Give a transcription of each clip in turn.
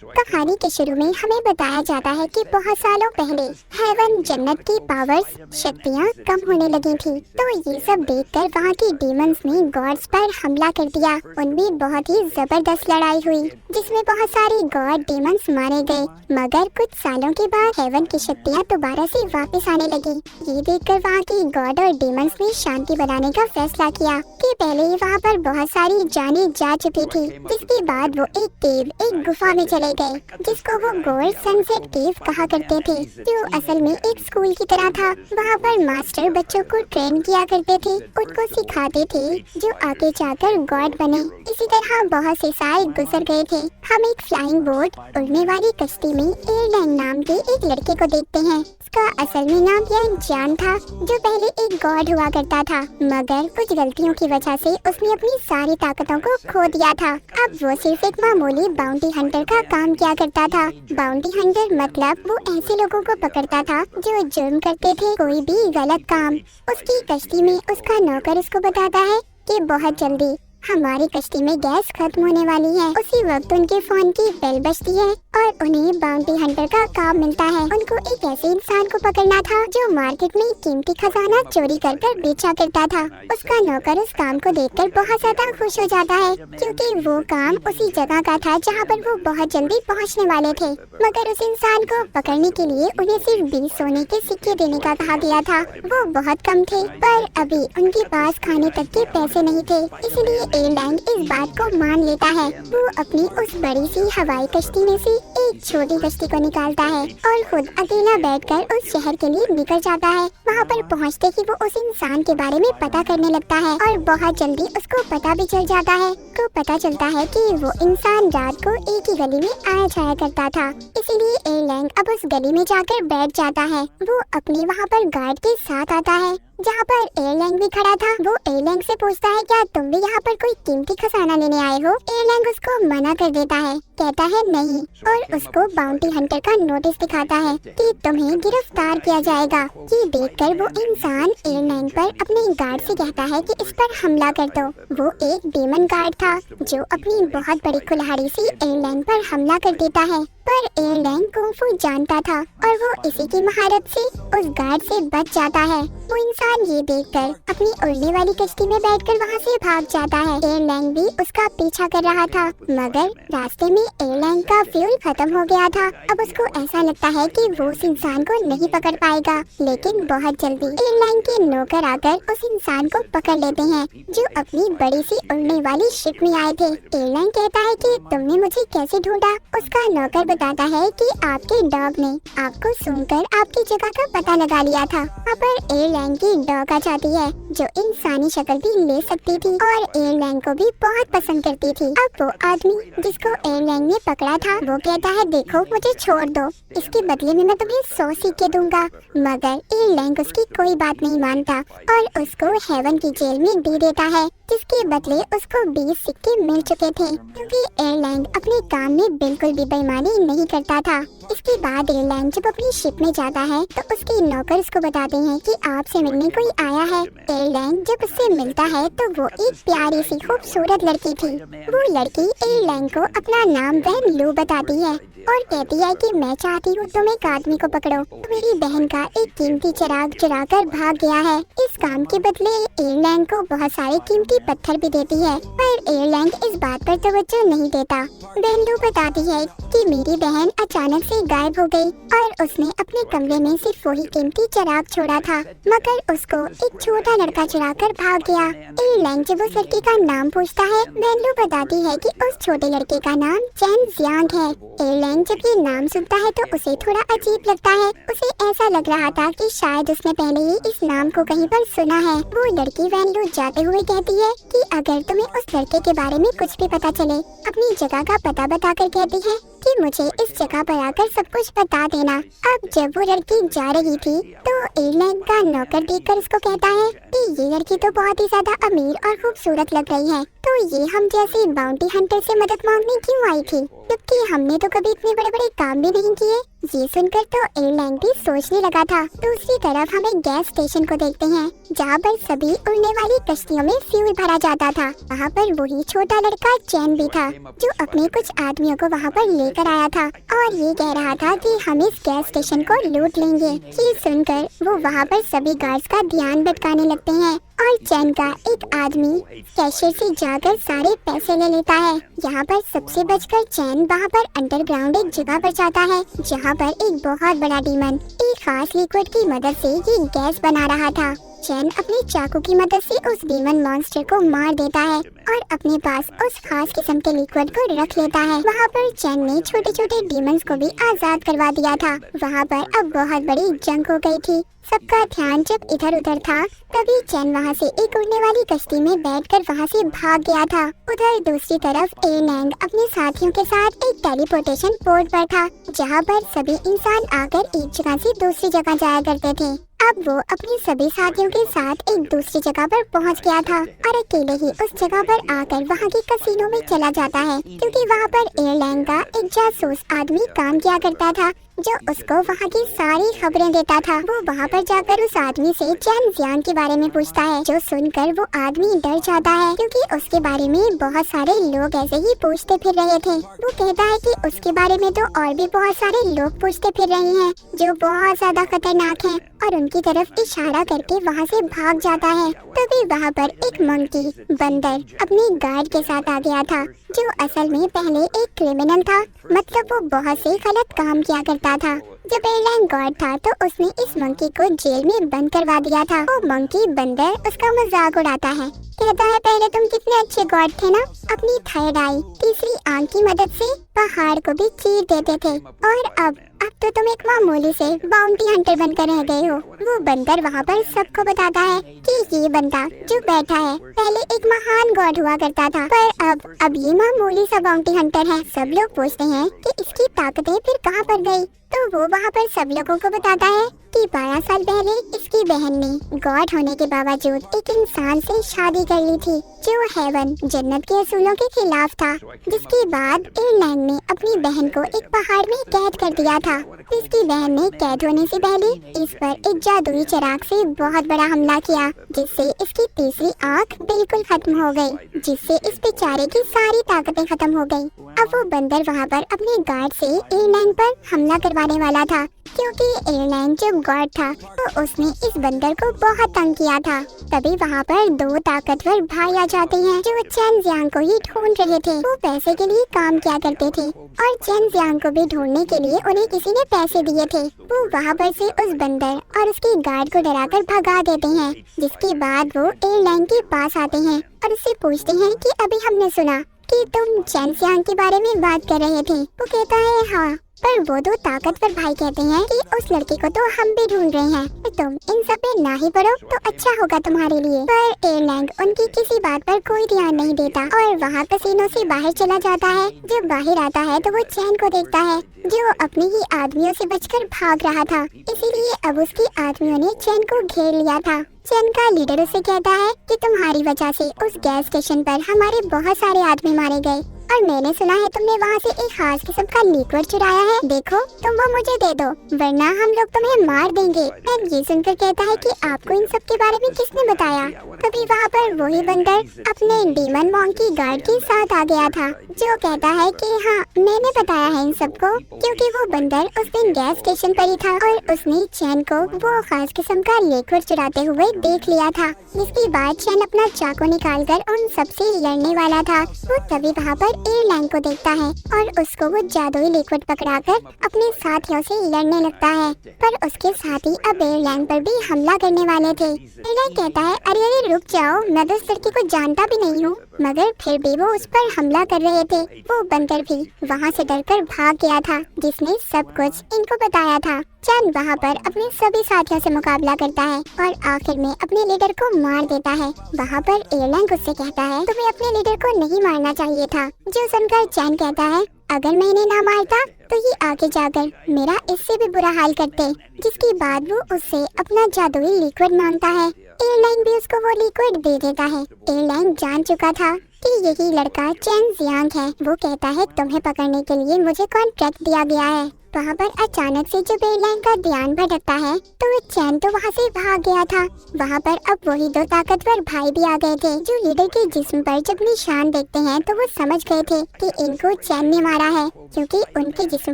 कहानी के शुरू में हमें बताया जाता है कि बहुत सालों पहले हेवन जन्नत की पावर्स शक्तियाँ कम होने लगी थी। तो ये सब देखकर वहाँ की डीमंस ने गॉड्स पर हमला कर दिया। उनमें बहुत ही जबरदस्त लड़ाई हुई जिसमें बहुत सारे गॉड डीमंस मारे गए। मगर कुछ सालों के बाद हेवन की शक्तियाँ दोबारा से वापस आने लगी। ये देखकर वहाँ की गॉड और डीमंस ने शांति बनाने का फैसला किया कि पहले ही वहाँ पर बहुत सारी जाने जा चुकी थी। जिसके बाद वो एक गुफा में चले गए जिसको वो गोल्ड सनसेट केव कहा करते थे, जो असल में एक स्कूल की तरह था। वहाँ पर मास्टर बच्चों को ट्रेन किया करते थे, उनको सिखाते थे जो आगे जाकर गॉड बने। इसी तरह बहुत से साल गुजर गए थे। हम एक फ्लाइंग बोट उड़ने वाली कश्ती में एयरलैंड नाम के एक लड़के को देखते हैं। उसका असल में नाम यह जान था, जो पहले एक गॉड हुआ करता था, मगर कुछ गलतियों की वजह से उसने अपनी सारी ताकतों को खो दिया था। अब वो सिर्फ एक मामूली बाउंटी हंटर का काम किया करता था। बाउंटी हंटर मतलब वो ऐसे लोगों को पकड़ता था जो जुर्म करते थे कोई भी गलत काम। उसकी कश्ती में उसका नौकर उसको बताता है कि बहुत जल्दी हमारी कश्ती में गैस खत्म होने वाली है। उसी वक्त उनके फोन की बेल बजती है और उन्हें बाउंटी हंटर का काम मिलता है। उनको एक ऐसे इंसान को पकड़ना था जो मार्केट में कीमती खजाना चोरी कर बेचा करता था। उसका नौकर उस काम को देखकर बहुत ज्यादा खुश हो जाता है, क्योंकि वो काम उसी जगह का था जहाँ पर वो बहुत जल्दी पहुँचने वाले थे। मगर उस इंसान को पकड़ने के लिए उन्हें सिर्फ 20 सोने के सिक्के देने का कहा गया था। वो बहुत कम थे, पर अभी उनके पास खाने तक के पैसे नहीं थे। इसलिए एयरलैंड इस बात को मान लेता है। वो अपनी उस बड़ी सी हवाई कश्ती में से एक छोटी कश्ती को निकालता है और खुद अकेला बैठकर उस शहर के लिए निकल जाता है। वहाँ पर पहुँचते ही वो उस इंसान के बारे में पता करने लगता है और बहुत जल्दी उसको पता भी चल जाता है। को पता चलता है कि वो इंसान रात को एक ही गली में आया जाया करता था। इसीलिए एयरलैंड अब उस गली में जाकर बैठ जाता है। वो अपने वहाँ पर गार्ड के साथ आता है जहाँ पर एयरलैंड भी खड़ा था। वो एयरलैंड से पूछता है, क्या तुम भी यहाँ पर कोई कीमती खजाना लेने आए हो? एयरलैंड उसको मना कर देता है, कहता है नहीं, और उसको बाउंटी हंटर का नोटिस दिखाता है कि तुम्हें गिरफ्तार किया जाएगा। ये देखकर वो इंसान एयरलैंड पर अपने गार्ड से कहता है कि इस पर हमला कर दो। वो एक डीमन गार्ड था जो अपनी बहुत बड़ी कुल्हाड़ी से एयरलैंड पर हमला कर देता है, पर एयरलैंड कुंग-फू जानता था और वो इसी की महारत से उस गार्ड से बच जाता है। वो इंसान ये देखकर अपनी उड़ने वाली कश्ती में बैठकर वहाँ से भाग जाता है। एयरलैंड भी उसका पीछा कर रहा था, मगर रास्ते में एयरलैंड का फ्यूल खत्म हो गया था। अब उसको ऐसा लगता है कि वो उस इंसान को नहीं पकड़ पाएगा, लेकिन बहुत जल्दी एयरलैंड के नौकर आकर उस इंसान को पकड़ लेते हैं जो अपनी बड़ी सी उड़ने वाली शिप में आए थे। एयरलैंड कहता है कि तुमने मुझे कैसे ढूंढा? उसका नौकर बताता है कि आपके डॉग ने आपको सुनकर आपकी जगह का पता लगा लिया था। वहाँ पर एयरलैंड की डॉग आ जाती है जो इंसानी शक्ल भी ले सकती थी और एयरलैंड को भी बहुत पसंद करती थी। अब वो आदमी जिसको एयरलैंड ने पकड़ा था वो कहता है, देखो मुझे छोड़ दो, इसके बदले में मैं तुम्हें 100 सिक्के दूंगा। मगर एयरलैंड उसकी कोई बात नहीं मानता और उसको हेवन की जेल में दे देता है, जिसके बदले उसको 20 सिक्के मिल चुके थे, क्योंकि एयरलैंड अपने काम में बिल्कुल भी बेईमानी नहीं करता था। इसके बाद एयरलैंड जब अपनी शिप में जाता है तो उसके नौकर उसको बताते हैं कि आपसे मिलने कोई आया है। एयरलैंड जब उससे मिलता है तो वो एक प्यारी सी खूबसूरत लड़की थी। वो लड़की एयरलैंड को अपना नाम वैन लू बताती है और कहती है कि मैं चाहती हूँ तुम एक आदमी को पकड़ो, तो मेरी बहन का एक कीमती चिराग चुरा कर भाग गया है। इस काम के बदले एयरलैंड को बहुत सारे कीमती पत्थर भी देती है, पर एयरलैंड इस बात पर तवज्जो नहीं देता। वैन लू बताती है कि मेरी बहन अचानक से गायब हो गई और उसने अपने कमरे में सिर्फ वही कीमती चिराग छोड़ा था, मगर उसको एक छोटा लड़का चुरा कर भाग गया। एयरलैंड जब उस लड़के का नाम पूछता है, वैन लू बताती है कि उस छोटे लड़के का नाम चैन जियांग है। एयरलैंड जब ये नाम सुनता है तो उसे थोड़ा अजीब लगता है। उसे ऐसा लग रहा था कि शायद उसने पहले ही इस नाम को कहीं पर सुना है। वो लड़की वैन लू जाते हुए कहती है कि अगर तुम्हें उस लड़के के बारे में कुछ भी पता चले, अपनी जगह का पता बताकर कहती है कि मुझे इस जगह पर आकर सब कुछ बता देना। अब जब वो लड़की जा रही थी तो एयरलैंड का नौकर देखकर उसको कहता है कि ये लड़की तो बहुत ही ज्यादा अमीर और खूबसूरत लग रही है, तो ये हम जैसे बाउंटी हंटर से मदद मांगने क्यों आई थी, जबकि हमने तो कभी इतने बड़े बड़े काम भी नहीं किए। ये सुनकर तो एयरलैंड भी सोचने लगा था। दूसरी तरफ हम एक गैस स्टेशन को देखते हैं जहाँ पर सभी उड़ने वाली कश्तियों में फ्यूल भरा जाता था। वहाँ पर वही छोटा लड़का चैन भी था, जो अपने कुछ आदमियों को वहाँ पर लेकर आया था और ये कह रहा था कि हम इस गैस स्टेशन को लूट लेंगे। ये सुनकर वो वहाँ पर सभी गार्ड्स का ध्यान भटकाने लगते हैं और चैन का एक आदमी कैशियर से जाकर सारे पैसे ले लेता है। यहाँ पर सबसे बचकर चैन वहाँ पर अंडरग्राउंड एक जगह पर जाता है, जहाँ पर एक बहुत बड़ा डीमन एक खास लिक्विड की मदद से ये गैस बना रहा था। चैन अपने चाकू की मदद से उस डीमन मॉन्स्टर को मार देता है और अपने पास उस खास किस्म के लिक्विड को रख लेता है। वहाँ पर चैन ने छोटे छोटे डीमंस को भी आजाद करवा दिया था। वहाँ पर अब बहुत बड़ी जंग हो गई थी। सबका ध्यान जब इधर उधर था, तभी चैन वहाँ से एक उड़ने वाली कश्ती में बैठकर वहाँ से भाग गया था। उधर दूसरी तरफ एरलैंग अपने साथियों के साथ एक टेलीपोर्टेशन पोर्ट पर था, जहाँ पर सभी इंसान आकर एक जगह से दूसरी जगह जाया करते थे। अब वो अपने सभी साथियों के साथ एक दूसरी जगह पर पहुंच गया था और अकेले ही उस जगह पर आकर वहां के कसीनो में चला जाता है, क्योंकि वहां पर एयरलाइन का एक जासूस आदमी काम किया करता था, जो उसको वहाँ की सारी खबरें देता था। वो वहाँ पर जाकर उस आदमी से चैन जियांग के बारे में पूछता है, जो सुनकर वो आदमी डर जाता है, क्योंकि उसके बारे में बहुत सारे लोग ऐसे ही पूछते फिर रहे थे। वो कहता है कि उसके बारे में तो और भी बहुत सारे लोग पूछते फिर रहे हैं, जो बहुत ज्यादा खतरनाक हैं, और उनकी तरफ इशारा करके वहाँ से भाग जाता है। तभी वहाँ पर एक मंकी बंदर अपने गार्ड के साथ आ गया था, जो असल में पहले एक क्रिमिनल था, मतलब वो बहुत से गलत काम किया करता था। जब एयरलाइन गार्ड था तो उसने इस मंकी को जेल में बंद करवा दिया था। वो मंकी बंदर उसका मजाक उड़ाता है, कहता है पहले तुम कितने अच्छे गार्ड थे ना, अपनी थर्ड आई तीसरी आंख की मदद से पहाड़ को भी चीर देते थे, और अब तो तुम एक मामूली से बाउंटी हंटर बनकर रह गए हो। वो बंदर वहाँ पर सबको बताता है कि ये बंदा जो बैठा है पहले एक महान गॉड हुआ करता था, पर अब ये मामूली सा बाउंटी हंटर है। सब लोग पूछते हैं कि इसकी ताकतें फिर कहाँ पर गई, तो वो वहाँ पर सब लोगों को बताता है कि 12 साल पहले इसकी बहन ने गॉड होने के बावजूद एक इंसान से शादी कर ली थी, जो हेवन जन्नत के असूलों के खिलाफ था। जिसके बाद एयरलैंग ने अपनी बहन को एक पहाड़ में कैद कर दिया था। इसकी बहन ने कैद होने से पहले इस पर एक जादुई चिराग से बहुत बड़ा हमला किया, जिससे इसकी तीसरी आँख बिल्कुल खत्म हो गई, जिससे इस बेचारे की सारी ताकतें खत्म हो गई। अब वो बंदर वहाँ पर अपने गार्ड से एयरलैंग पर हमला करवाने वाला था, क्योंकि एयरलाइन जब गार्ड था तो उसने इस बंदर को बहुत तंग किया था। तभी वहाँ पर दो ताकतवर भाई आ जाते हैं, जो चैन जियांग को ही ढूंढ रहे थे। वो पैसे के लिए काम किया करते थे और चैन जियांग को भी ढूंढने के लिए उन्हें किसी ने पैसे दिए थे। वो वहाँ पर से उस बंदर और उसके गार्ड को डराकर भगा देते हैं, जिसके बाद वो एयरलाइन के पास आते हैं और उससे पूछते हैं कि अभी हमने सुना कि तुम चैन जियांग के बारे में बात कर रहे थे। वो कहता है हाँ, पर वो दो ताकतवर भाई कहते हैं कि उस लड़के को तो हम भी ढूंढ रहे हैं, तो तुम इन सब पे ना ही पड़ो तो अच्छा होगा तुम्हारे लिए। पर एयरलैंग उनकी किसी बात पर कोई ध्यान नहीं देता और वहाँ कसीनो से बाहर चला जाता है। जब बाहर आता है तो वो चैन को देखता है, जो अपने ही आदमियों से बचकर भाग रहा था, इसीलिए अब उसकी आदमियों ने चैन को घेर लिया था। चैन का लीडर उसे कहता है कि तुम्हारी वजह से उस गैस स्टेशन पर हमारे बहुत सारे आदमी मारे गए, और मैंने सुना है तुमने वहाँ से एक खास किस्म का लिक्विड चुराया है, देखो तुम वो मुझे दे दो वरना हम लोग तुम्हें मार देंगे। और ये सुनकर कहता है कि आपको इन सब के बारे में किसने बताया। तभी वहाँ पर वही बंदर अपने डीमन मॉन्की गार्ड के साथ आ गया था, जो कहता है कि हाँ मैंने बताया है इन सबको, क्योंकि वो बंदर उस दिन गैस स्टेशन पर ही था और उसने चैन को वो खास किस्म का लिक्विड चुराते हुए देख लिया था। जिसके बाद चैन अपना चाकू निकालकर उन सबसे लड़ने वाला था। वो तभी वहाँ पर एयरलाइन को देखता है और उसको वो जादुई लिक्विड पकड़ाकर अपने साथियों से लड़ने लगता है, पर उसके साथी अब एयरलाइन पर भी हमला करने वाले थे। एयरलाइन कहता है अरे अरे रुक जाओ, मैं तो इस लड़की को जानता भी नहीं हूँ, मगर फिर भी वो उस पर हमला कर रहे थे। वो बंदर भी वहाँ से डरकर भाग गया था, जिसने सब कुछ इनको बताया था। चैन वहाँ पर अपने सभी साथियों से मुकाबला करता है और आखिर में अपने लीडर को मार देता है। वहाँ पर एयरलाइन उससे कहता है तुम्हें अपने लीडर को नहीं मारना चाहिए था, जो सुनकर चैन कहता है अगर मैं इन्हें ना मारता तो ये आगे जाकर मेरा इससे भी बुरा हाल करते। जिसके बाद वो उससे अपना जादुई लिक्विड मांगता है। एयरलाइन भी उसको वो लिक्विड दे देता है। एयरलाइन जान चुका था कि यही लड़का चैन जियांग है। वो कहता है तुम्हें पकड़ने के लिए मुझे कॉन्ट्रैक्ट दिया गया है, वहाँ पर अचानक से जब एयरलाइन का ध्यान भटकता है तो चैन तो वहाँ से भाग गया था। वहाँ पर अब वही दो ताकतवर भाई भी आ गए थे, जो लीडर के जिस्म पर जब निशान देखते हैं तो वो समझ गए थे कि इनको चैन ने मारा है, क्योंकि उनके जिस्म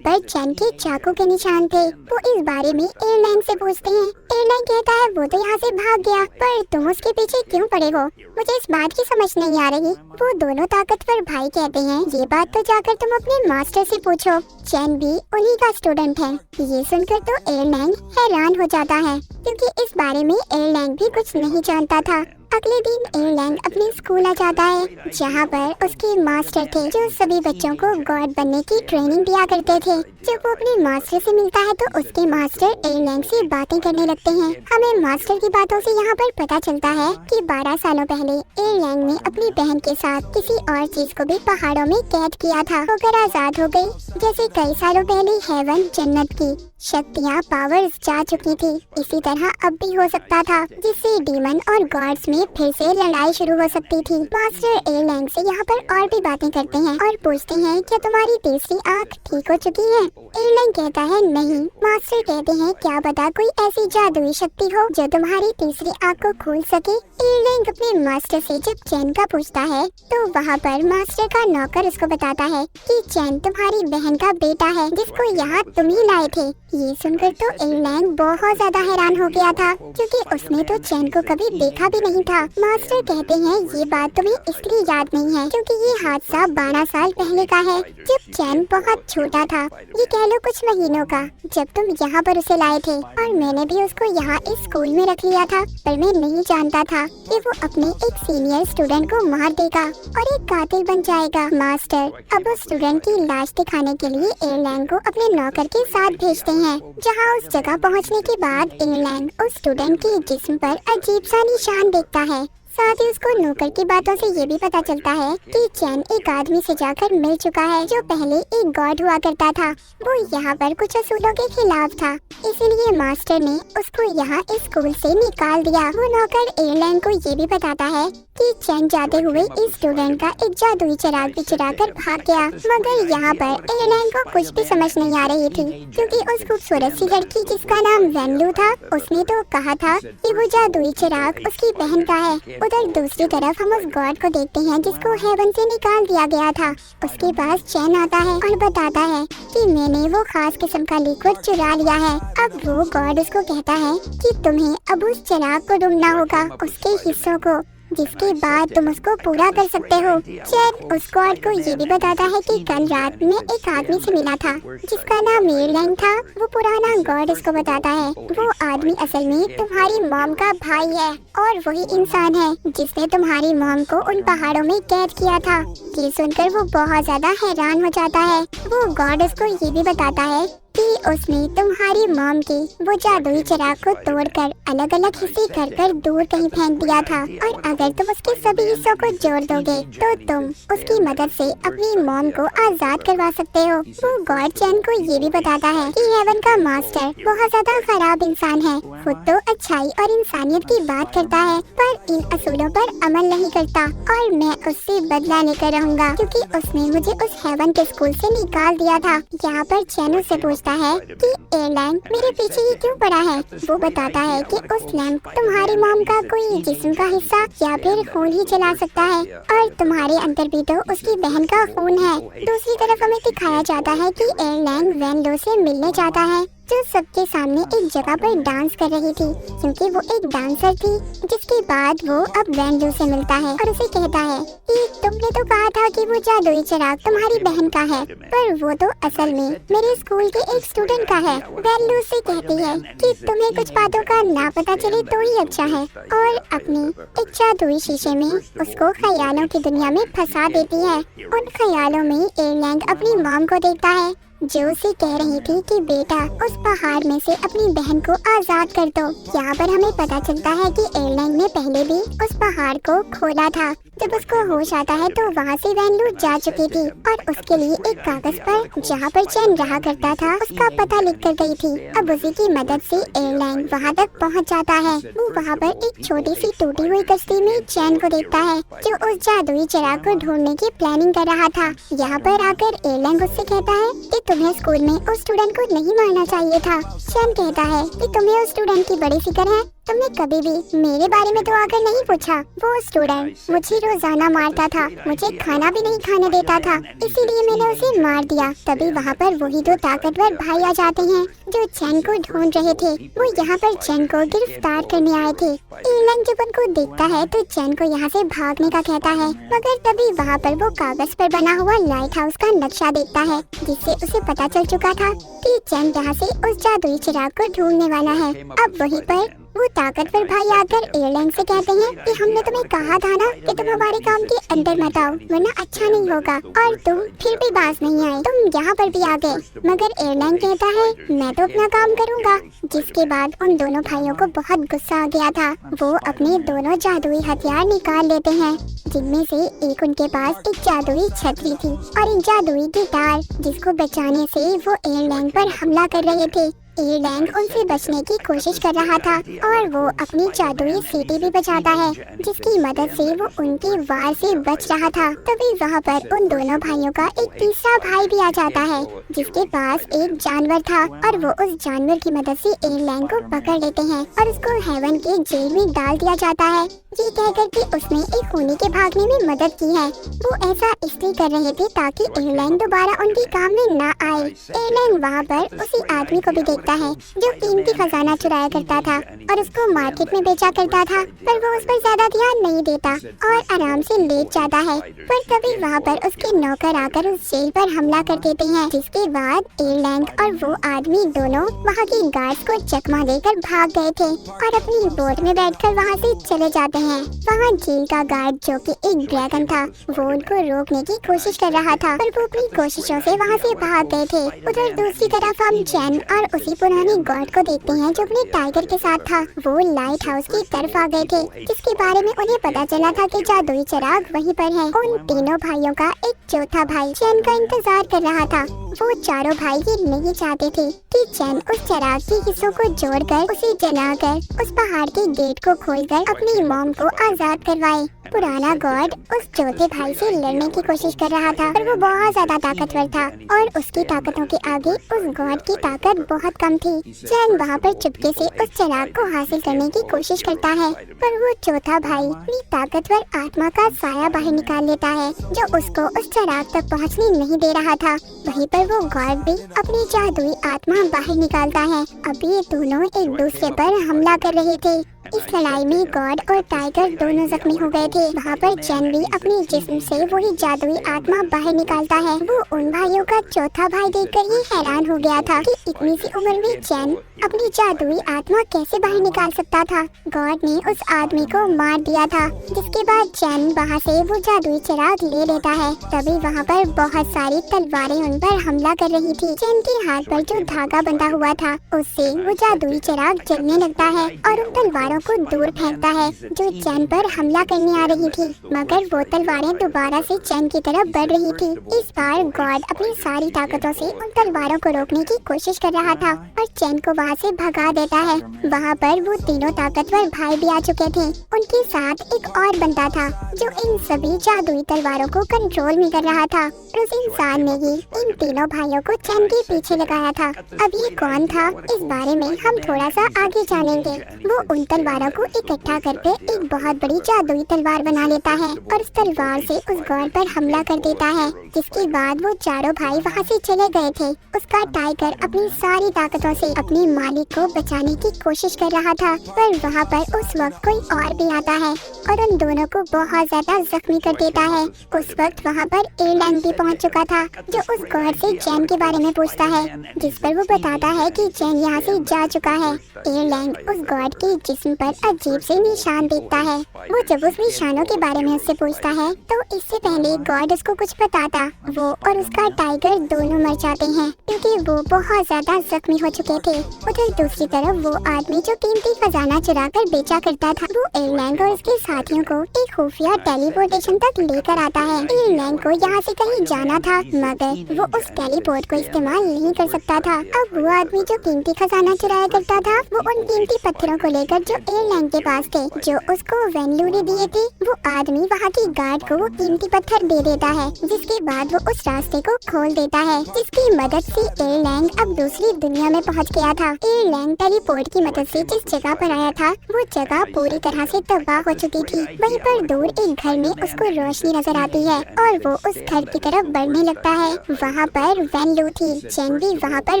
पर चैन के चाकू के निशान थे। वो इस बारे में एयरलाइन से पूछते हैं। एयरलाइन कहता है वो तो यहाँ से भाग गया, पर तुम उसके पीछे क्यों पड़े हो? मुझे इस बात की समझ नहीं आ रही। वो दोनों ताकतवर भाई कहते हैं ये बात तो जाकर तुम अपने मास्टर से पूछो, चैन भी उन्हीं का स्टूडेंट है। ये सुनकर तो एयरलाइन हैरान हो जाता है, क्योंकि इस बारे में एयरलाइन भी कुछ नहीं जानता था। अगले दिन एयरलाइन अपने स्कूल आ जाता है, जहाँ पर उसके मास्टर थे जो सभी बच्चों को गॉड बनने की ट्रेनिंग दिया करते थे। जब वो अपने मास्टर से मिलता है तो उसके मास्टर एयरलाइन से बातें करने लगते हैं। हमें मास्टर की बातों से यहाँ पर पता चलता है कि 12 सालों पहले एयरलाइन ने अपनी बहन के साथ किसी और चीज को भी पहाड़ों में कैद किया था, होकर आजाद हो गई। जैसे कई सालों पहले हेवन जन्नत की शक्तियाँ पावर्स जा चुकी थी, इसी तरह अब भी हो सकता था, जिससे डीमन और गॉड्स में फिर से लड़ाई शुरू हो सकती थी। मास्टर एयरलाइन से यहाँ पर और भी बातें करते हैं और पूछते हैं क्या तुम्हारी तीसरी आँख ठीक हो चुकी है? एयरलाइन कहता है नहीं। मास्टर कहते हैं क्या पता कोई ऐसी जादुई शक्ति हो जो तुम्हारी तीसरी आँख को खोल सके। एयरलाइन अपने मास्टर से जब चैन का पूछता है तो वहाँ पर मास्टर का नौकर उसको बताता है कि चैन तुम्हारी बहन का बेटा है, जिसको यहाँ तुम ही लाए थे। ये सुनकर तो एयरलाइन बहुत ज्यादा हैरान हो गया था, क्योंकि उसने तो चैन को कभी देखा भी नहीं था। मास्टर कहते हैं ये बात तुम्हें इसलिए याद नहीं है क्योंकि ये हादसा 12 साल पहले का है, जब चैन बहुत छोटा था, ये कह लो कुछ महीनों का, जब तुम यहाँ पर उसे लाए थे। और मैंने भी उसको यहाँ इस स्कूल में रख लिया था, पर मैं नहीं जानता था कि वो अपने एक सीनियर स्टूडेंट को मार देगा और एक कातिल बन जाएगा। मास्टर अब उस स्टूडेंट की लाश दिखाने के लिए एयरलाइन को अपने नौकर के साथ भेजते हैं, जहाँ उस जगह पहुँचने के बाद एयरलाइन उस स्टूडेंट के जिस्म पर अजीब सा निशान देखता है। साथ ही उसको नौकर की बातों से ये भी पता चलता है कि चैन एक आदमी से जाकर मिल चुका है जो पहले एक गॉड हुआ करता था। वो यहाँ पर कुछ असूलों के खिलाफ था, इसीलिए मास्टर ने उसको यहाँ इस स्कूल से निकाल दिया। वो नौकर एयरलाइन को ये भी बताता है कि चैन जाते हुए इस स्टूडेंट का एक जादुई चिराग भी चुरा कर भाग गया। मगर यहाँ पर एयरलाइन को कुछ भी समझ नहीं आ रही थी, क्योंकि उस खूबसूरत सी लड़की जिसका नाम वेनलू था, उसने तो कहा था कि वो जादुई चिराग उसकी बहन का है। उधर दूसरी तरफ हम उस गॉड को देखते हैं जिसको हेवन से निकाल दिया गया था। उसके पास चैन आता है और बताता है कि मैंने वो खास किस्म का लिक्विड चुरा लिया है। अब वो गॉड उसको कहता है कि तुम्हें अब उस चिराग को ढूंढना होगा, उसके हिस्सों को, जिसके बाद तुम उसको पूरा कर सकते हो। चैन उस गॉड को ये भी बताता है कि कल रात में एक आदमी से मिला था जिसका नाम एयरलाइन था। वो पुराना गॉड उसको बताता है वो आदमी असल में तुम्हारी मॉम का भाई है और वही इंसान है जिसने तुम्हारी मॉम को उन पहाड़ों में कैद किया था। ये सुनकर वो बहुत ज्यादा हैरान हो जाता है। वो गॉड उसको ये भी बताता है कि उसने तुम्हारी मॉम के वो जादुई चिराग को तोड़कर अलग अलग हिस्से कर दूर कहीं फेंक दिया था, और अगर तुम उसके सभी हिस्सों को जोड़ दोगे तो तुम उसकी मदद से अपनी मॉम को आजाद करवा सकते हो। वो गॉड चैन को ये भी बताता है कि हेवन का मास्टर बहुत ज्यादा खराब इंसान है, खुद तो अच्छाई और इंसानियत की बात करता है पर इन असूलों पर अमल नहीं करता, और मैं उससे बदला लेकर रहूंगा क्योंकि उसने मुझे उस हेवन के स्कूल से निकाल दिया था। यहाँ पर चैन उससे पूछता है कि एयरलाइन मेरे पीछे ही क्यों पड़ा है। वो बताता है कि उस लैंप तुम्हारी मॉम का कोई जिस्म का हिस्सा या फिर खून ही चला सकता है, और तुम्हारे अंदर भी तो उसकी बहन का खून है। दूसरी तरफ हमें दिखाया जाता है कि एयरलाइन वेनलो से मिलने जाता है, जो सबके सामने एक जगह पर डांस कर रही थी, क्योंकि वो एक डांसर थी। जिसके बाद वो अब वेनलू से मिलता है और उसे कहता है कि तुमने तो कहा था कि वो जादुई चिराग तुम्हारी बहन का है, पर वो तो असल में मेरे स्कूल के एक स्टूडेंट का है। वेनलू से कहती है कि तुम्हें कुछ बातों का ना पता चले तो ही अच्छा है, और अपनी एक जादुई शीशे में उसको ख्यालों की दुनिया में फंसा देती है। उन ख्यालों में एयरलाइन अपनी मॉम को देखता है जो उसे कह रही थी कि बेटा उस पहाड़ में से अपनी बहन को आजाद कर दो। यहाँ पर हमें पता चलता है कि एयरलाइन ने पहले भी उस पहाड़ को खोला था। जब उसको होश आता है तो वहाँ से वेनलू जा चुकी थी और उसके लिए एक कागज पर जहाँ पर चैन रहा करता था उसका पता लिख कर गई थी। अब उसी की मदद से एयरलाइन वहाँ तक पहुँच जाता है। वो वहाँ पर एक छोटी सी टूटी हुई कश्ती में चैन को देखता है जो उस जादुई चिराग को ढूंढने की प्लानिंग कर रहा था। यहाँ पर आकर एयरलाइन उससे कहता है कि तुम्हें स्कूल में उस स्टूडेंट को नहीं मारना चाहिए था। चैन कहता है कि तुम्हें उस स्टूडेंट की बड़ी फिक्र है, तुमने कभी भी मेरे बारे में तो आकर नहीं पूछा। वो स्टूडेंट मुझे रोजाना मारता था, मुझे खाना भी नहीं खाने देता था, इसीलिए मैंने उसे मार दिया। तभी वहाँ पर वही दो ताकतवर भाई आ जाते हैं जो चैन को ढूंढ रहे थे। वो यहाँ पर चैन को गिरफ्तार करने आए थे। एयरलैंग जब उनको देखता है तो चैन को यहाँ से भागने का कहता है, मगर तभी वहाँ पर वो कागज पर बना हुआ लाइट हाउस का नक्शा देखता है, जिससे उसे पता चल चुका था कि चैन यहाँ से उस जादुई चिराग को ढूंढने वाला है। अब वहीं पर वो ताकतवर भाई आकर एयरलैंग से कहते हैं कि हमने तुम्हें कहा था ना कि तुम हमारे काम के अंदर मत आओ, वरना अच्छा नहीं होगा, और तुम फिर भी बाज नहीं आए, तुम यहाँ पर भी आ गए। मगर एयरलैंग कहता है मैं तो अपना काम करूँगा। जिसके बाद उन दोनों भाइयों को बहुत गुस्सा आ गया था। वो अपने दोनों जादुई हथियार निकाल लेते हैं, जिनमें से एक उनके पास एक जादुई छतरी थी और एक जादुई गिटार, जिसको बचाने से वो एयरलैंग पर हमला कर रहे थे। एयरलैंग उनसे बचने की कोशिश कर रहा था और वो अपनी जादुई सीटी भी बजाता है, जिसकी मदद से वो उनके वार से बच रहा था। तभी वहाँ पर उन दोनों भाइयों का एक तीसरा भाई भी आ जाता है, जिसके पास एक जानवर था और वो उस जानवर की मदद से एयरलैंग को पकड़ लेते हैं और उसको हेवन के जेल में डाल दिया जाता है, ये कहकर कि उसने एक खूनी के भागने में मदद की है। वो ऐसा इसलिए कर रहे थे ताकि एयरलैंग दोबारा उनके काम में न आए। एयरलैंग वहाँ पर उसी आदमी को भी देखता है जो कीमती खजाना चुराया करता था और उसको मार्केट में बेचा करता था, पर वो उस पर ज्यादा ध्यान नहीं देता और आराम से लेट जाता है। पर तभी वहाँ पर उसके नौकर आकर उस जेल पर हमला कर देते हैं, जिसके बाद एयरलैंग और वो आदमी दोनों वहाँ की गार्ड्स को चकमा देकर भाग गए थे और अपनी बोट में बैठकर वहाँ से चले जाते हैं। वहाँ जेल का गार्ड जो कि एक ड्रैगन था, वो उनको रोकने की कोशिश कर रहा था, पर वो अपनी कोशिशों से वहाँ से भाग गए थे। उधर दूसरी तरफ हम चैन और उसी पुरानी गॉड को देखते हैं जो अपने टाइगर के साथ था। वो लाइट हाउस की तरफ आ गए थे, जिसके बारे में उन्हें पता चला था कि जादुई चिराग वहीं पर है। उन तीनों भाइयों का एक चौथा भाई चैन का इंतजार कर रहा था। वो चारों भाई ये नहीं चाहते थे कि चैन उस चिराग के हिस्सों को जोड़कर उसे जलाकर उस पहाड़ के गेट को खोलकर अपनी मॉम को आजाद करवाए। पुराना गॉड उस चौथे भाई से लड़ने की कोशिश कर रहा था, पर वो बहुत ज्यादा ताकतवर था और उसकी ताकतों के आगे उस गॉड की ताकत बहुत कम थी। चैन वहाँ पर चुपके से उस चिराग को हासिल करने की कोशिश करता है, पर वो चौथा भाई अपनी ताकतवर आत्मा का साया बाहर निकाल लेता है, जो उसको उस चिराग तक पहुँचने नहीं दे रहा था। वहीं पर वो गॉड भी अपनी जादुई आत्मा बाहर निकालता है। अब ये दोनों एक दूसरे पर हमला कर रहे थे। इस लड़ाई में गॉड और टाइगर दोनों जख्मी हो गए थे। वहाँ पर चैन भी अपने जिस्म से वही जादुई आत्मा बाहर निकालता है। वो उन भाइयों का चौथा भाई देखकर ये हैरान हो गया था कि इतनी सी उम्र में चैन अपनी जादुई आत्मा कैसे बाहर निकाल सकता था। गॉड ने उस आदमी को मार दिया था, जिसके बाद चैन वहाँ से वो जादुई चिराग ले लेता है। तभी वहाँ पर बहुत सारी तलवारें उन पर हमला कर रही थी। चैन के हाथ पर जो धागा बंधा हुआ था, उससे वो जादुई चिराग जलने लगता है और उन तलवारों को दूर फेंकता है जो चैन पर हमला करने आ रही थी। मगर वो तलवारें दोबारा से चैन की तरफ बढ़ रही थी। इस बार गॉड अपनी सारी ताकतों से उन तलवारों को रोकने की कोशिश कर रहा था और चैन को वहाँ से भगा देता है। वहाँ पर वो तीनों ताकतवर भाई भी आ चुके थे। उनके साथ एक और बंदा था जो इन सभी जादुई तलवारों को कंट्रोल में कर रहा था। उस इंसान ने ही इन तीनों भाइयों को चैन के पीछे लगाया था। अब ये कौन था, इस बारे में हम थोड़ा सा आगे जानेंगे। वो उन तलवारों को इकट्ठा करके एक बहुत बड़ी जादुई तलवार बना लेता है और उस तलवार से उस गॉड पर हमला कर देता है, जिसके बाद वो चारों भाई वहाँ से चले गए थे। उसका टाइगर अपनी सारी ताकतों से अपने मालिक को बचाने की कोशिश कर रहा था, पर वहाँ पर उस वक्त कोई और भी आता है और उन दोनों को बहुत ज्यादा जख्मी कर देता है। उस वक्त वहाँ पर एयरलैंग भी पहुँच चुका था, जो उस गॉड से चैन के बारे में पूछता है, जिस पर वो बताता है कि चैन यहाँ से जा चुका है। एयरलैंग उस गॉड के जिस्म पर अजीब से निशान देखता है। वो जब उस निशानों के बारे में उससे पूछता है तो इससे पहले गॉड उसको कुछ बताता, वो और उसका टाइगर दोनों मर जाते हैं क्योंकि वो बहुत ज्यादा जख्मी हो चुके थे। उधर दूसरी तरफ वो आदमी जो कीमती खजाना चुरा कर बेचा करता था, वो एयरलैंग और उसके साथियों को एक खुफिया टेलीपोर्टेशन तक लेकर आता है। एयरलैंग को यहाँ से कहीं जाना था, मगर वो उस टेलीपोर्ट को इस्तेमाल नहीं कर सकता था। अब वो आदमी जो कीमती खजाना चुराया करता था, वो उन कीमती पत्थरों को लेकर जो एयरलाइन के पास थे जो उसको वेनलू ने दिए थे। वो आदमी वहाँ की गार्ड को वो कीमती पत्थर दे देता है, जिसके बाद वो उस रास्ते को खोल देता है, जिसकी मदद से एयरलाइन अब दूसरी दुनिया में पहुँच गया था। एयरलाइन टेलीपोर्ट की मदद से जिस जगह पर आया था वो जगह पूरी तरह से तबाह हो चुकी थी। वहीं पर दूर एक घर में उसको रोशनी नजर आती है और वो उस घर की तरफ बढ़ने लगता है। वहाँ पर वेनलू थी। चैन भी वहाँ पर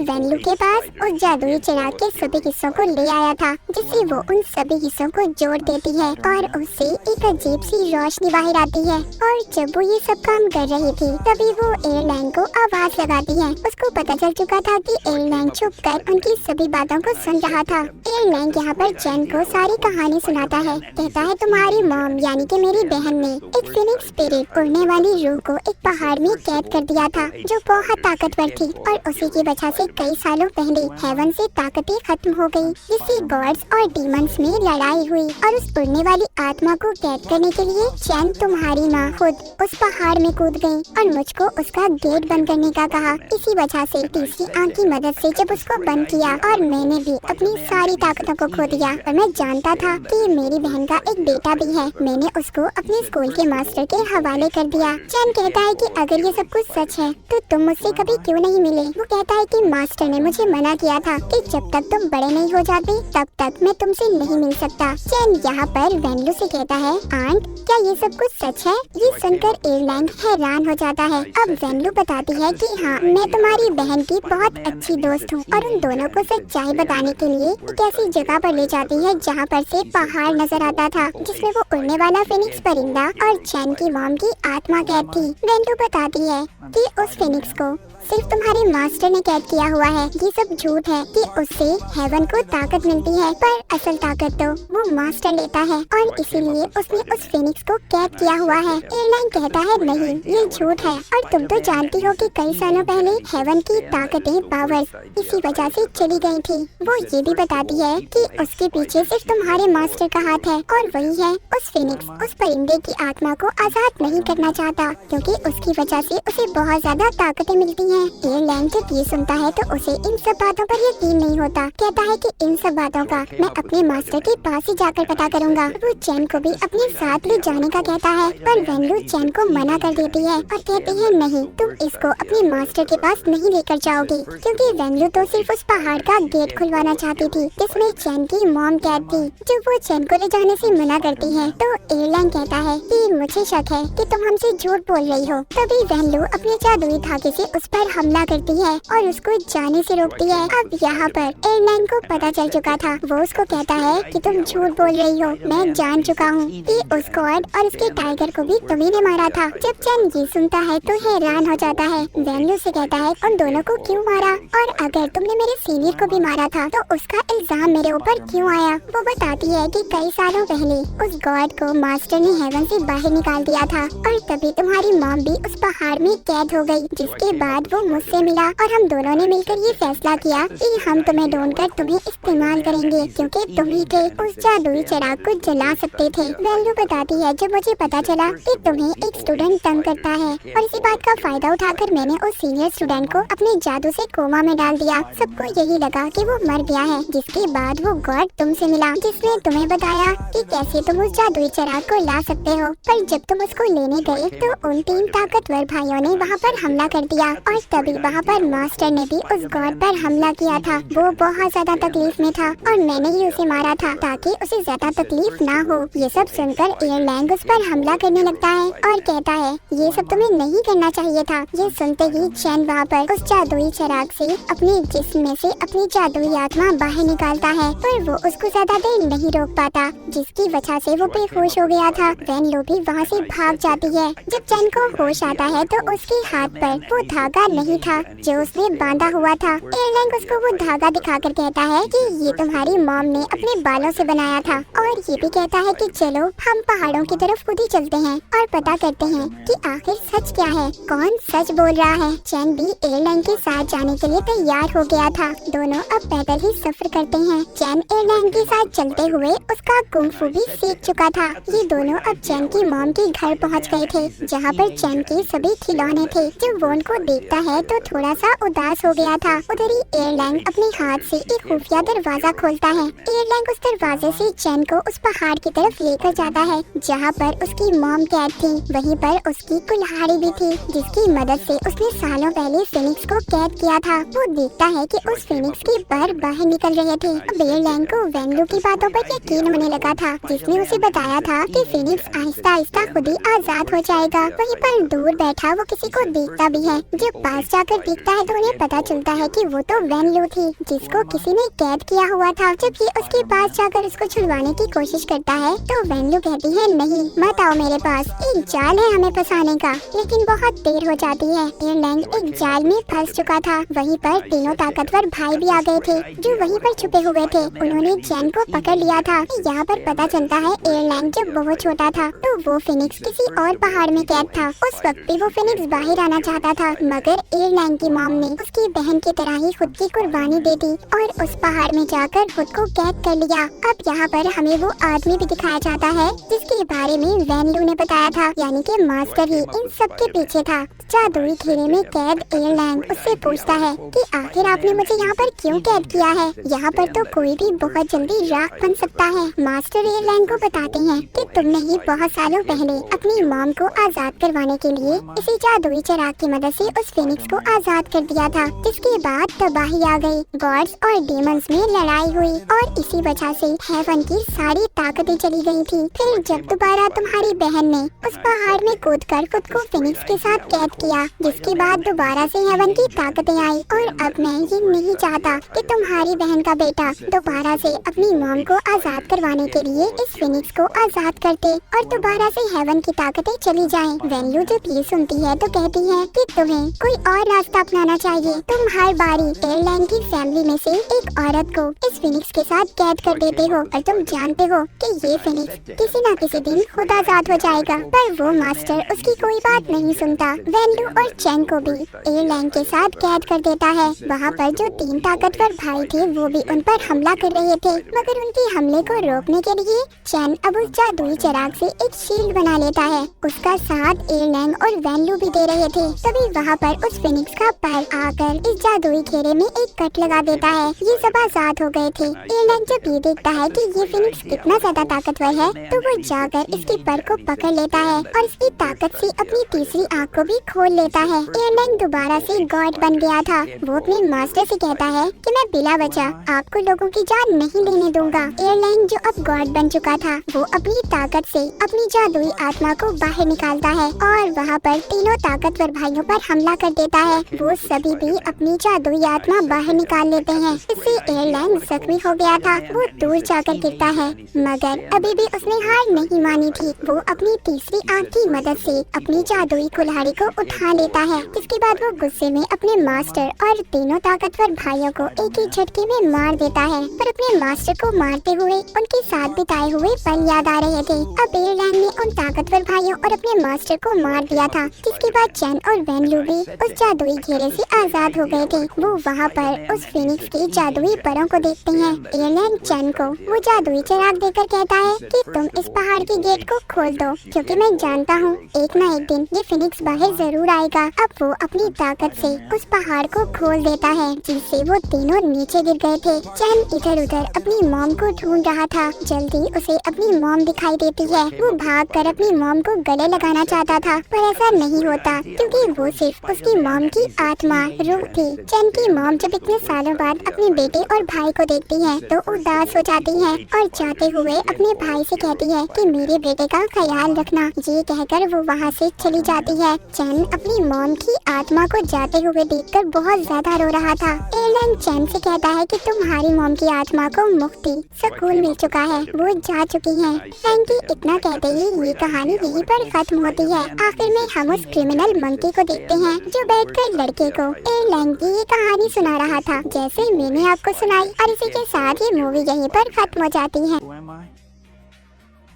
वेनलू के पास उस जादुई चिराग के सभी हिस्सों को ले आया था, जिससे वो उन सभी हिस्सों को जोड़ देती है और उससे एक अजीब सी रोशनी बाहर आती है। और जब वो ये सब काम कर रही थी तभी वो एयरलाइन को आवाज लगाती है। उसको पता चल चुका था कि एयरलाइन छुप कर उनकी सभी बातों को सुन रहा था। एयरलाइन यहाँ पर चैन को सारी कहानी सुनाता है। कहता है तुम्हारी मॉम यानी कि मेरी बहन ने एक फिनिक्स स्पिरिट उड़ने वाली रूह को एक पहाड़ में कैद कर दिया था जो बहुत ताकतवर थी और उसी की वजह से कई सालों पहले हेवन से ताकतें खत्म हो गई, जिससे गॉड्स और डीमंस में लड़ाई हुई और उस उड़ने वाली आत्मा को कैद करने के लिए चैन तुम्हारी माँ खुद उस पहाड़ में कूद गई और मुझको उसका गेट बंद करने का कहा। इसी वजह से तीसरी आंख की मदद से जब उसको बंद किया और मैंने भी अपनी सारी ताकतों को खो दिया और मैं जानता था कि मेरी बहन का एक बेटा भी है, मैंने उसको अपने स्कूल के मास्टर के हवाले कर दिया। चैन कहता है कि अगर ये सब कुछ सच है तो तुम मुझसे कभी क्यों नहीं मिले। वो कहता है कि मास्टर ने मुझे मना किया था कि जब तक तुम बड़े नहीं हो जाते तब तक मैं तुमसे नहीं मिल सकता। चैन यहाँ पर वेनलू से कहता है आंट क्या ये सब कुछ सच है। ये सुनकर एयरलाइन हैरान हो जाता है। अब वेनलू बताती है कि हाँ मैं तुम्हारी बहन की बहुत अच्छी दोस्त हूँ और उन दोनों को सच्चाई बताने के लिए एक ऐसी जगह पर ले जाती है जहाँ पर से पहाड़ नजर आता था जिसमें वो उड़ने वाला फिनिक्स परिंदा और चैन की मॉम की आत्मा कैद थी। वेनलू बताती है कि उस फिनिक्स को सिर्फ तुम्हारे मास्टर ने कैद किया हुआ है। ये सब झूठ है कि उससे हेवन को ताकत मिलती है, पर असल ताकत तो वो मास्टर लेता है और इसीलिए उसने उस फिनिक्स को कैद किया हुआ है। एयरलाइन कहता है नहीं ये झूठ है और तुम तो जानती हो कि कई सालों पहले हेवन की ताकतें पावर्स इसी वजह से चली गई थी। वो ये भी बताती है कि उसके पीछे सिर्फ तुम्हारे मास्टर का हाथ है और वही है उस फिनिक्स उस परिंदे की आत्मा को आजाद नहीं करना चाहता क्योंकि उसकी वजह से उसे बहुत ज्यादा ताकतें मिलती हैं। एयरलाइन जब ये सुनता है तो उसे इन सब बातों पर यकीन नहीं होता। कहता है कि इन सब बातों का मैं अपने मास्टर के पास ही जाकर पता करूंगा। वो चैन को भी अपने साथ ले जाने का कहता है पर वेनलू चैन को मना कर देती है और कहती है नहीं तुम इसको अपने मास्टर के पास नहीं लेकर जाओगी क्योंकि वेनलू तो सिर्फ उस पहाड़ का गेट खुलवाना चाहती थी जिसमें चैन की मॉम कैद थी। जब वो चैन को ले जाने से मना करती है तो एयरलाइन कहता है कि मुझे शक है कि तुम हमसे झूठ बोल रही हो। तभी वेनलू अपने जादुई धागे से उस पर हमला करती है और उसको जाने से रोकती है। अब यहाँ पर एयरलाइन को पता चल चुका था। वो उसको कहता है कि तुम झूठ बोल रही हो, मैं जान चुका हूँ कि उस गॉड और उसके टाइगर को भी तुम्ही ने मारा था। जब चैन ये सुनता है तो हैरान हो जाता है। वेनलू से कहता है उन दोनों को क्यों मारा और अगर तुमने मेरे सीनियर को भी मारा था तो उसका इल्जाम मेरे ऊपर क्यों आया। वो बताती है कि कई सालों पहले उस गॉड को मास्टर ने हेवन से बाहर निकाल दिया था और तभी तुम्हारी मॉम भी उस पहाड़ में कैद हो गई, जिसके बाद वो मुझसे मिला और हम दोनों ने मिलकर ये फैसला किया कि हम तुम्हें ढूंढकर तुम्हें इस्तेमाल करेंगे क्योंकि तुम ही थे उस जादुई चिराग को जला सकते थे। वेनलू बताती है जब मुझे पता चला कि तुम्हें एक स्टूडेंट तंग करता है और इसी बात का फायदा उठाकर मैंने उस सीनियर स्टूडेंट को अपने जादू से कोमा में डाल दिया। सबको यही लगा कि वो मर गया है, जिसके बाद वो गॉड तुमसे मिला जिसने तुम्हें बताया कि कैसे तुम उस जादुई चिराग को ला सकते हो। पर जब तुम उसको लेने गए तो उन 3 ताकतवर भाइयों ने वहाँ पर हमला कर दिया और तभी वहाँ पर मास्टर ने भी उस गॉड पर हमला किया था। वो बहुत ज्यादा तकलीफ में था और मैंने ही उसे मारा था ताकि उसे ज्यादा तकलीफ ना हो। ये सब सुनकर एयरलाइन उस पर हमला करने लगता है और कहता है ये सब तुम्हें नहीं करना चाहिए था। ये सुनते ही चैन वहाँ पर उस जादुई चिराग से अपने जिस्म में से अपनी जादुई आत्मा बाहर निकालता है, पर वो उसको ज्यादा देर नहीं रोक पाता, जिसकी वजह से वो बेहोश हो गया था। वेनलू भी वहाँ से भाग जाती है। जब चैन को होश आता है तो उसके हाथ पर वो धागा नहीं था जो उसने बांधा हुआ था। एयरलाइन उसको वो धागा दिखाकर कहता है कि ये तुम्हारी मॉम ने अपने बालों से बनाया था और ये भी कहता है कि चलो हम पहाड़ों की तरफ खुद ही चलते हैं और पता करते हैं कि आखिर सच क्या है, कौन सच बोल रहा है। चैन भी एयरलाइन के साथ जाने के लिए तैयार हो गया था। दोनों अब पैदल ही सफर करते हैं। चैन एयरलाइन के साथ चलते हुए उसका कुंग-फू भी सीख चुका था। ये दोनों अब चैन की मॉम के घर पहुंच गए थे जहां पर चैन के सभी खिलौने थे। जब वो उनको देखता है तो थोड़ा सा उदास हो गया था। उधर ही एयरलैंग अपने हाथ से एक खुफिया दरवाजा खोलता है। एयरलैंग उस दरवाजे से चैन को उस पहाड़ की तरफ लेकर जाता है जहाँ पर उसकी मॉम कैद थी। वहीं पर उसकी कुल्हाड़ी भी थी जिसकी मदद से उसने सालों पहले फिनिक्स को कैद किया था। वो देखता है कि उस फिनिक्स के पर बाहर निकल रहे थे। अब एयरलैंग को वेनलू की बातों पर यकीन होने लगा था जिसने उसे बताया था कि फिनिक्स आहिस्ता आहिस्ता खुद ही आजाद हो जाएगा। वहीं पर दूर बैठा वो किसी को देखता भी है। जब पास जाकर देखता है तो उन्हें पता चलता है कि वो तो वेनलू थी जिसको किसी ने कैद किया हुआ था। जब ये उसके पास जाकर उसको छुड़वाने की कोशिश करता है तो वेनलू कहती है, नहीं मत आओ मेरे पास, एक जाल है हमें फंसाने का। लेकिन बहुत देर हो जाती है। एयरलैंग एक जाल में फंस चुका था। वहीं पर तीनों ताकतवर भाई भी आ गए थे जो वहीं पर छुपे हुए थे। उन्होंने चैन को पकड़ लिया था। यहाँ पर पता चलता है एयरलैंग जब बहुत छोटा था तो वो फिनिक्स किसी और पहाड़ में कैद था। उस वक्त भी वो फिनिक्स बाहर आना चाहता था मगर एयरलैंग की मॉम ने उसकी बहन की तरह ही खुद की कुर्बानी दे दी और उस पहाड़ में जाकर खुद को कैद कर लिया। अब यहाँ पर हमें वो आदमी भी दिखाया जाता है जिसके बारे में वेनलू ने बताया था, यानी कि मास्टर ही इन सब के पीछे था। जादुई घेरे में कैद एयरलैंग उससे पूछता है कि आखिर आपने मुझे यहाँ पर क्यों कैद किया है? यहाँ पर तो कोई भी बहुत जल्दी राख बन सकता है। मास्टर एयरलैंग को बताते हैं कि तुमने ही बहुत सालों पहले अपनी मॉम को आजाद करवाने के लिए इसी जादुई चिराग की मदद से उस फिनिक्स को आजाद कर दिया था, जिसके बाद तबाही आ गई। गॉड्स और डेमंस में लड़ाई हुई और इसी वजह से हेवन की सारी ताकतें चली गई थी। फिर जब दोबारा तुम्हारी बहन ने उस पहाड़ में कूदकर खुद को फिनिक्स के साथ कैद किया, जिसके बाद दोबारा से हेवन की ताकतें आई। और अब मैं ये नहीं चाहता कि तुम्हारी बहन का बेटा दोबारा से अपनी मॉम को आजाद करवाने के लिए इस फिनिक्स को आजाद करते और दोबारा से हेवन की ताकतें चली जाएं। वेनलू जब ये सुनती है तो कहती है कि तुम्हें कोई और रास्ता अपनाना चाहिए। तुम हर बारी एयरलैंड की फैमिली में से एक औरत को इस फिनिक्स के साथ कैद कर देते हो और तुम जानते हो कि ये फिनिक्स किसी न किसी दिन खुद आजाद हो जाएगा। पर वो मास्टर उसकी कोई बात नहीं सुनता। वेनलू और चैन को भी एयरलैंड के साथ कैद कर देता है। वहाँ पर जो 3 ताकतवर भाई थे वो भी उन पर हमला कर रहे थे, मगर उनके हमले को रोकने के लिए चैन अब उस जादुई चिराग से एक शील्ड बना लेता है। उसका साथ एयरलैंड और वेनलू भी दे रहे थे। तभी वहाँ पर उस फिनिक्स का पैर आकर इस जादुई घेरे में एक कट लगा देता है। ये सब आजाद हो गए थे। एयरलैंड जब ये देखता है कि ये फिनिक्स कितना ज्यादा ताकतवर है तो वो जाकर इसके पर को पकड़ लेता है और इसकी ताकत से अपनी तीसरी आँख को भी खोल लेता है। एयरलैंड दोबारा से गॉड बन गया था। वो अपने मास्टर से कहता है कि मैं बिला वजह आपको लोगों की जान नहीं लेने दूंगा। एयरलैंड जो अब गॉड बन चुका था वो अपनी ताकत से अपनी जादुई आत्मा को बाहर निकालता है और वहाँ पर तीनों ताकतवर भाइयों पर हमला कर देता है। वो सभी भी अपनी जादुई आत्मा बाहर निकाल लेते हैं। इससे एयरलैंड जख्मी हो गया था। वो दूर जाकर गिरता है मगर अभी भी उसने हार नहीं मानी थी। वो अपनी तीसरी आँख की मदद से अपनी जादुई कुल्हाड़ी को उठा लेता है, जिसके बाद वो गुस्से में अपने मास्टर और तीनों ताकतवर भाइयों को एक ही झटके में मार देता है। पर अपने मास्टर को मारते हुए उनके साथ बिताए हुए पल याद आ रहे थे। अब एयरलैंड ने उन ताकतवर भाइयों और अपने मास्टर को मार दिया था, जिसके बाद चैन और वेनलू भी उस जादुई घेरे से आजाद हो गए थे। वो वहाँ पर उस फिनिक्स के जादुई परों को देखते हैं। एयरलैंड चैन को वो जादुई चिराग देकर कहता है कि तुम इस पहाड़ के गेट को खोल दो, क्योंकि मैं जानता हूँ एक न एक दिन ये फिनिक्स बाहर जरूर आएगा। अब वो अपनी ताकत से उस पहाड़ को खोल देता है, जिससे वो तीनों नीचे गिर गए थे। चैन इधर उधर अपनी मॉम को ढूंढ रहा था। जल्दी उसे अपनी मॉम दिखाई देती है। वो भागकर अपनी मॉम को गले लगाना चाहता था, पर ऐसा नहीं होता क्योंकि वो सिर्फ उसकी मॉम की आत्मा रूह थी। चैन की मॉम जब इतने सालों बाद अपने बेटे और भाई को देखती है तो उदास हो जाती है और जाते हुए अपने भाई से कहती है कि मेरे बेटे का ख्याल रखना। ये कहकर वो वहाँ से चली जाती है। चैन अपनी मॉम की आत्मा को जाते हुए देखकर बहुत ज्यादा रो रहा था। एयरलैंड चैन से कहता है कि तुम्हारी मॉम की आत्मा को मुक्ति सुकून मिल चुका है, वो जा चुकी है। फ्रैंकी इतना कहते ही ये कहानी यहीं पर खत्म होती है। आखिर में हम उस क्रिमिनल मंकी को देखते हैं जो बैठकर लड़के को एयरलैंड की ये कहानी सुना रहा था, जैसे मैंने आपको सुनाई। और इसी के साथ ये मूवी यहीं पर खत्म हो जाती है।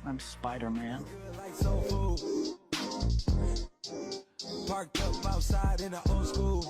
I'm Spider-Man. Parked up outside in the old school.